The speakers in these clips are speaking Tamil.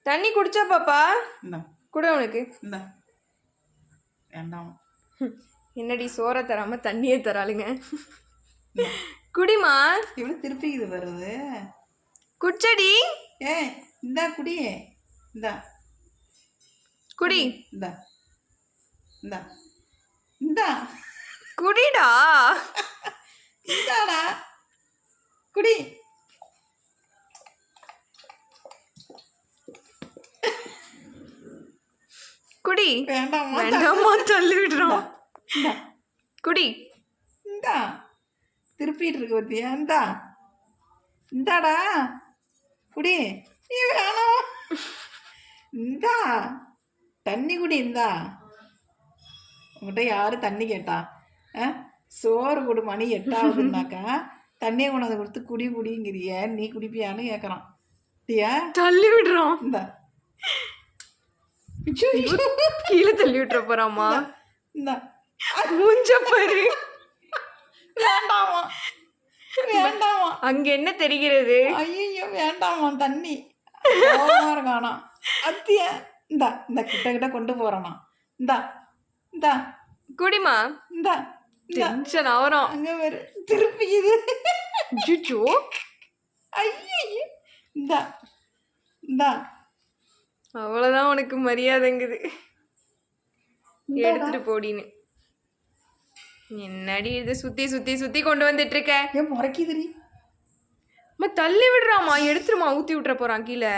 தண்ணி குடிச்சா பாப்பா இந்தா கூட உனக்கு இந்தா வேண்டாம். என்னடி சோற தராம தண்ணியே தராளுங்க. குடிமா. இவ்வளோ திருப்பி இது வருது. குடிச்சடி. இந்தா குடி. இந்தா குடி. இந்தா இந்தா இந்தா குடிடா. இந்தாடா குடி. குடி. வேண்டாமா வேண்டாமா தள்ளி விடுறோம். குடி. இந்தா திருப்பிட்டு இருக்கு பத்தியா. இந்தா இந்தாடா குடி. நீ வேணாம். இந்தா தண்ணி குடி. இந்தா உங்கள்கிட்ட யாரும் தண்ணி கேட்டா? சோறு கொடு, மணி 8ஆகுதுன்னாக்கா தண்ணியை கொண்டாந்து கொடுத்து குடி குடிங்கிறிய. நீ குடிப்பியான்னு கேட்குறான். இல்லையா? தள்ளி விடுறோம். இந்தா கீழே தள்ளி விட்டுற போறாமா. இந்தா மூஞ்ச பாரு. வேண்டாமா வேண்டாமா. அங்க என்ன தெரிகிறது? ஐயோ வேண்டாமா. தண்ணி இருக்கானா அத்திய. இந்தா இந்த கிட்ட கிட்ட கொண்டு போறானா. இந்தா இந்தா குடிமா. இந்தா டென்ஷன் ஆவறோம். அங்க வேறு திருப்பிக்குது. ஜுஜோ ஐயோ. இந்தா இந்தா அவ்வளவுதான் உனக்கு மரியாதைங்குது. எடுத்துட்டு போடின்னு. என்னடி இது சுத்தி சுத்தி சுத்தி கொண்டு வந்துட்டு இருக்க? ஏன் முறைக்குதுரி? தள்ளி விடுறாமா. எடுத்துருமா. ஊத்தி விட்டுற போறான் கீழே.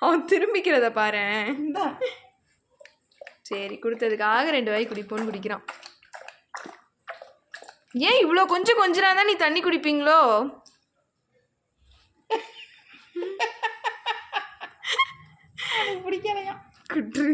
அவன் திரும்பிக்கிறத பாரு. சரி கொடுத்ததுக்காக 2 வாய் குடிப்போன்னு குடிக்கிறான். ஏன் இவ்வளோ கொஞ்சம் தான் நீ தண்ணி குடிப்பீங்களோ? பிடிக்கலையா? குட்ரு.